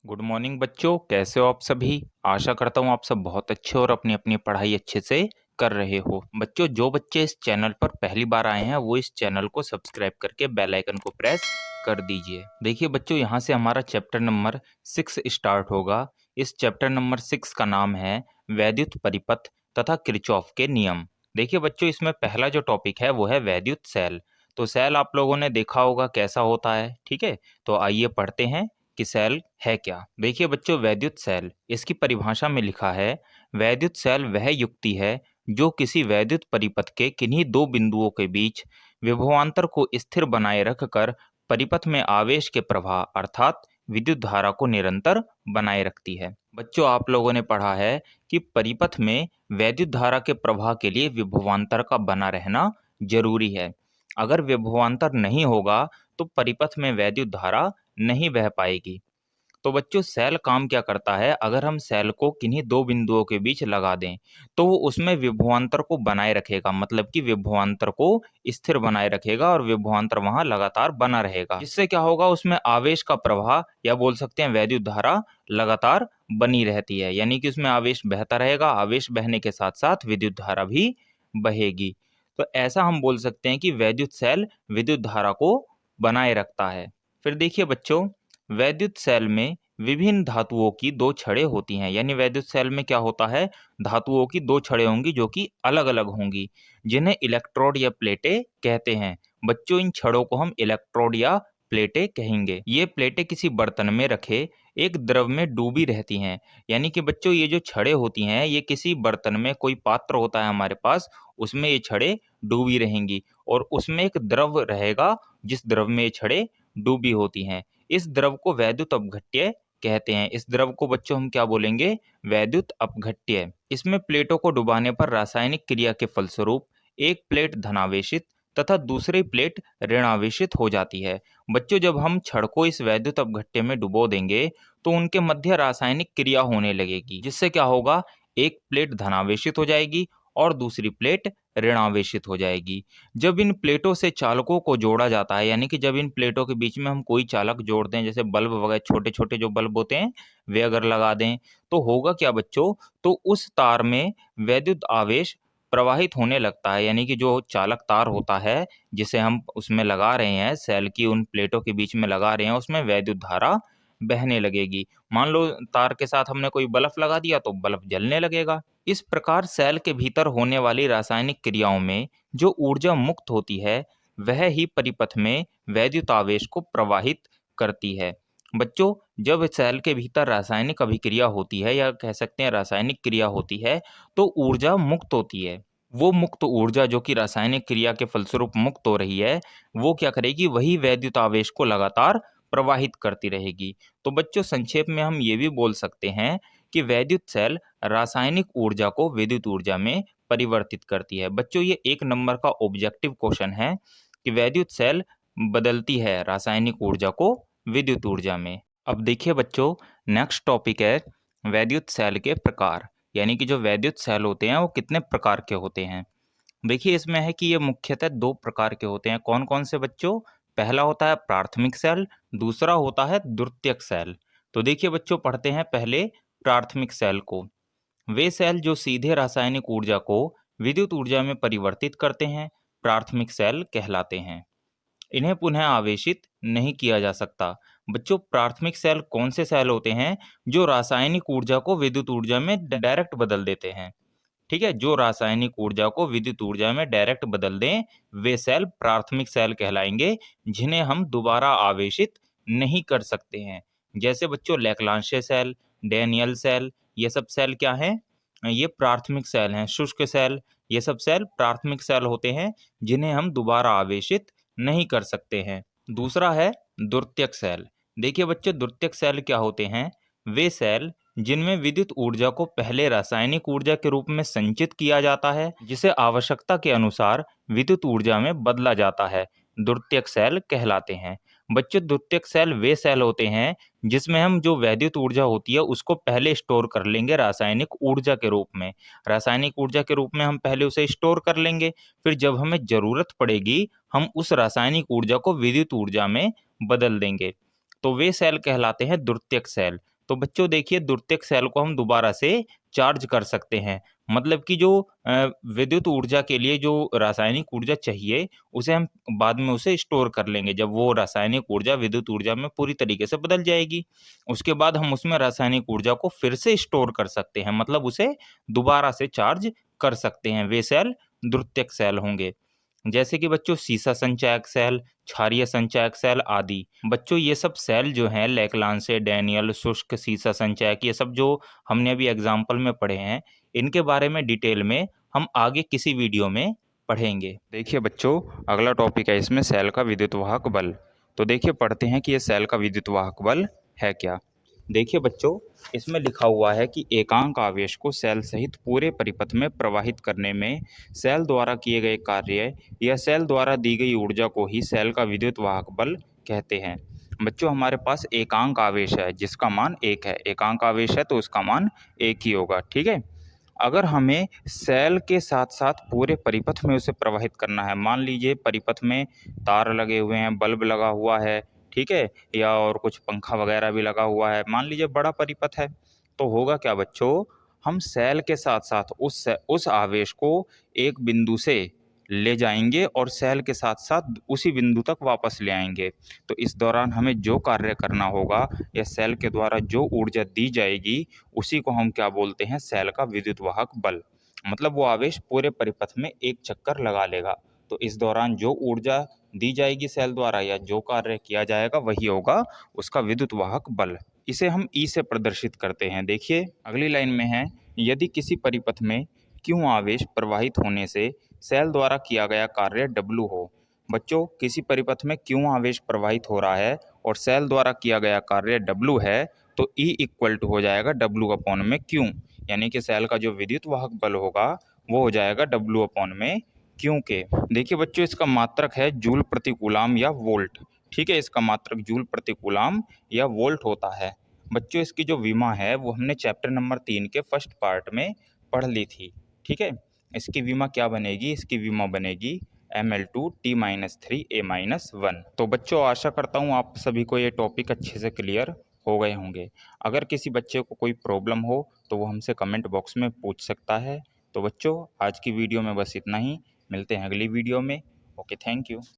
Good morning बच्चों, कैसे हो आप सभी। आशा करता हूँ आप सब बहुत अच्छे और अपनी अपनी पढ़ाई अच्छे से कर रहे हो। बच्चों, जो बच्चे इस चैनल पर पहली बार आए हैं वो इस चैनल को सब्सक्राइब करके बेल आइकन को प्रेस कर दीजिए। देखिए बच्चों, यहाँ से हमारा चैप्टर नंबर 6 स्टार्ट होगा। इस चैप्टर नंबर 6 का नाम है वैद्युत परिपथ तथा किरचॉफ के नियम। देखिए बच्चों, इसमें पहला जो टॉपिक है वो है वैद्युत सेल। तो सेल आप लोगों ने देखा होगा कैसा होता है, ठीक है। तो आइए पढ़ते हैं कि सेल है क्या। देखिए बच्चों, वैद्युत सेल, इसकी परिभाषा में लिखा है, वैद्युत सेल वह युक्ति है जो किसी वैद्युत परिपथ के किन्हीं दो बिंदुओं के बीच विभवांतर को स्थिर बनाए रखकर परिपथ में आवेश के प्रवाह अर्थात विद्युत धारा को निरंतर बनाए रखती है। बच्चों, आप लोगों ने पढ़ा है कि परिपथ में वैद्युत धारा के प्रवाह के लिए विभवांतर का बना रहना जरूरी है। अगर विभवांतर नहीं होगा तो परिपथ में वैद्युत धारा नहीं बह पाएगी। तो बच्चों, सेल काम क्या करता है, अगर हम सेल को किन्हीं दो बिंदुओं के बीच लगा दें तो वो उसमें विभवांतर को बनाए रखेगा, मतलब कि विभवांतर को स्थिर बनाए रखेगा और विभवांतर वहां लगातार बना रहेगा। जिससे क्या होगा, उसमें आवेश का प्रवाह या बोल सकते हैं वैद्युत धारा लगातार बनी रहती है, यानी कि उसमें आवेश बहता रहेगा। आवेश बहने के साथ साथ विद्युत धारा भी बहेगी। तो ऐसा हम बोल सकते हैं कि वैद्युत सेल विद्युत धारा को बनाए रखता है। फिर देखिए बच्चों, वैद्युत सेल में विभिन्न धातुओं की दो छड़ें होती हैं, यानी वैद्युत सेल में क्या होता है, धातुओं की दो छड़ें होंगी जो कि अलग अलग होंगी, जिन्हें इलेक्ट्रोड या प्लेटें कहते हैं। बच्चों, इन छड़ों को हम इलेक्ट्रोड या प्लेटें कहेंगे। ये प्लेटें किसी बर्तन में रखे एक द्रव में डूबी रहती हैं। यानी कि बच्चों, ये जो छड़ें होती हैं ये किसी बर्तन में, कोई पात्र होता है हमारे पास, उसमें ये छड़ें डूबी रहेंगी और उसमें एक द्रव रहेगा जिस द्रव में ये छड़ें डूबी होती हैं। इस द्रव को वैद्युत अपघट्य कहते हैं। इस द्रव को बच्चों हम क्या बोलेंगे, वैद्युत अपघट्य। इसमें प्लेटों को डुबाने पर रासायनिक क्रिया के फलस्वरूप एक प्लेट धनावेशित तथा दूसरी प्लेट ऋणावेशित हो जाती है। बच्चों, जब हम छड़ को इस वैद्युत अपघट्य में डुबो देंगे तो उनके मध्य रासायनिक क्रिया होने लगेगी, जिससे क्या होगा, एक प्लेट धनावेशित हो जाएगी और दूसरी प्लेट ऋणावेशित हो जाएगी। जब इन प्लेटों से चालकों को जोड़ा जाता है, यानी कि जब इन प्लेटों के बीच में हम कोई चालक जोड़ दें, जैसे बल्ब वगैरह, छोटे छोटे जो बल्ब होते हैं वे अगर लगा दें, तो होगा क्या बच्चों, तो उस तार में वैद्युत आवेश प्रवाहित होने लगता है। यानी कि जो चालक तार होता है जिसे हम उसमें लगा रहे हैं, सेल की उन प्लेटों के बीच में लगा रहे हैं, उसमें वैद्युत धारा बहने लगेगी। मान लो तार के साथ हमने कोई बल्ब लगा दिया तो बल्ब जलने लगेगा। इस प्रकार सेल के भीतर होने वाली रासायनिक क्रियाओं में जो ऊर्जा मुक्त होती है वह ही परिपथ में वैद्युत आवेश को प्रवाहित करती है। बच्चों, जब सेल के भीतर रासायनिक अभिक्रिया होती है या कह सकते हैं रासायनिक क्रिया होती है तो ऊर्जा मुक्त होती है। वो मुक्त ऊर्जा जो कि रासायनिक क्रिया के फलस्वरूप मुक्त हो रही है, वो क्या करेगी, वही वैद्युत आवेश को लगातार प्रवाहित करती रहेगी। तो बच्चों, संक्षेप में हम ये भी बोल सकते हैं कि वैद्युत सेल रासायनिक ऊर्जा को विद्युत ऊर्जा में परिवर्तित करती है। बच्चों, ये एक नंबर का ऑब्जेक्टिव क्वेश्चन है कि वैद्युत सेल बदलती है रासायनिक ऊर्जा को विद्युत ऊर्जा में। अब देखिए बच्चों, नेक्स्ट टॉपिक है वैद्युत सेल के प्रकार, यानी कि जो वैद्युत सेल होते हैं वो कितने प्रकार के होते हैं। देखिए, इसमें है कि ये मुख्यतः दो प्रकार के होते हैं। कौन कौन से बच्चों, पहला होता है प्राथमिक सेल, दूसरा होता है द्वितीयक सेल। तो देखिए बच्चों, पढ़ते हैं पहले प्राथमिक सेल को। वे सेल जो सीधे रासायनिक ऊर्जा को विद्युत ऊर्जा में परिवर्तित करते हैं प्राथमिक सेल कहलाते हैं। इन्हें पुनः आवेशित नहीं किया जा सकता। बच्चों, प्राथमिक सेल कौन से सेल होते हैं, जो रासायनिक ऊर्जा को विद्युत ऊर्जा में डायरेक्ट बदल देते हैं। ठीक है, जो रासायनिक ऊर्जा को विद्युत ऊर्जा में डायरेक्ट बदल दें वे सेल प्राथमिक सेल कहलाएंगे, जिन्हें हम दोबारा आवेशित नहीं कर सकते हैं। जैसे बच्चों लैक्लांशिया सेल, डैनियल सेल, ये सब सेल क्या हैं, ये प्राथमिक सेल हैं। शुष्क सेल, ये सब सेल प्राथमिक सेल होते हैं जिन्हें हम दोबारा आवेशित नहीं कर सकते हैं। दूसरा है द्वितीयक सेल। देखिए बच्चों, द्वितीयक सेल क्या होते हैं, वे सेल जिनमें विद्युत ऊर्जा को पहले रासायनिक ऊर्जा के रूप में संचित किया जाता है, जिसे आवश्यकता के अनुसार विद्युत ऊर्जा में बदला जाता है, द्वितीयक सेल कहलाते हैं। बच्चों, द्वितीयक सेल वे सेल होते हैं जिसमें हम जो वैद्युत ऊर्जा होती है उसको पहले स्टोर कर लेंगे रासायनिक ऊर्जा के रूप में। रासायनिक ऊर्जा के रूप में हम पहले उसे स्टोर कर लेंगे, फिर जब हमें जरूरत पड़ेगी हम उस रासायनिक ऊर्जा को विद्युत ऊर्जा में बदल देंगे। तो वे सेल कहलाते हैं द्वितीयक सेल। तो बच्चों देखिए, द्वितीयक सेल को हम दोबारा से चार्ज कर सकते हैं। मतलब कि जो विद्युत ऊर्जा के लिए जो रासायनिक ऊर्जा चाहिए, उसे हम बाद में उसे स्टोर कर लेंगे, जब वो रासायनिक ऊर्जा विद्युत ऊर्जा में पूरी तरीके से बदल जाएगी। उसके बाद हम उसमें रासायनिक ऊर्जा को फिर से स्टोर कर सकते हैं, मतलब उसे दोबारा से चार्ज कर सकते हैं। वे सेल द्वितीयक सेल होंगे। जैसे कि बच्चों सीसा संचायक सेल, क्षारीय संचायक सेल आदि। बच्चों ये सब सेल जो हैं, लेकलांसे, डैनियल, शुष्क सीसा संचायक, ये सब जो हमने अभी एग्जाम्पल में पढ़े हैं, इनके बारे में डिटेल में हम आगे किसी वीडियो में पढ़ेंगे। देखिए बच्चों, अगला टॉपिक है इसमें सेल का विद्युत वाहक बल। तो देखिए पढ़ते हैं कि ये सेल का विद्युत वाहक बल है क्या। देखिए बच्चों, इसमें लिखा हुआ है कि एकांक आवेश को सेल सहित पूरे परिपथ में प्रवाहित करने में सेल द्वारा किए गए कार्य या सेल द्वारा दी गई ऊर्जा को ही सेल का विद्युत वाहक बल कहते हैं। बच्चों हमारे पास एकांक आवेश है जिसका मान 1 है। एकांक आवेश है तो उसका मान 1 ही होगा, ठीक है। अगर हमें सेल के साथ साथ पूरे परिपथ में उसे प्रवाहित करना है, मान लीजिए परिपथ में तार लगे हुए हैं, बल्ब लगा हुआ है, ठीक है, या और कुछ पंखा वगैरह भी लगा हुआ है, मान लीजिए बड़ा परिपथ है, तो होगा क्या बच्चों, हम सेल के साथ साथ उस आवेश को एक बिंदु से ले जाएंगे और सेल के साथ साथ उसी बिंदु तक वापस ले आएंगे। तो इस दौरान हमें जो कार्य करना होगा या सेल के द्वारा जो ऊर्जा दी जाएगी, उसी को हम क्या बोलते हैं, सेल का विद्युत वाहक बल। मतलब वो आवेश पूरे परिपथ में एक चक्कर लगा लेगा, तो इस दौरान जो ऊर्जा दी जाएगी सेल द्वारा या जो कार्य किया जाएगा, वही होगा उसका विद्युत वाहक बल। इसे हम ई से प्रदर्शित करते हैं। देखिए अगली लाइन में है, यदि किसी परिपथ में Q आवेश प्रवाहित होने से सेल द्वारा किया गया कार्य W हो। बच्चों किसी परिपथ में Q आवेश प्रवाहित हो रहा है और सेल द्वारा किया गया कार्य W है, तो E इक्वल टू हो जाएगा W अपॉन में Q, यानी कि सेल का जो विद्युत वाहक बल होगा वो हो जाएगा W अपॉन में Q के। देखिए बच्चों, इसका मात्रक है जूल प्रति कूलाम या वोल्ट, ठीक है, इसका मात्रक जूल प्रति कूलाम या वोल्ट होता है। बच्चों इसकी जो विमा है वो हमने चैप्टर नंबर 3 के फर्स्ट पार्ट में पढ़ ली थी, ठीक है। इसकी विमा क्या बनेगी, इसकी विमा बनेगी Ml2T-3A-1। तो बच्चों आशा करता हूँ आप सभी को ये टॉपिक अच्छे से क्लियर हो गए होंगे। अगर किसी बच्चे को कोई प्रॉब्लम हो तो वो हमसे कमेंट बॉक्स में पूछ सकता है। तो बच्चों आज की वीडियो में बस इतना ही, मिलते हैं अगली वीडियो में। Okay, thank you.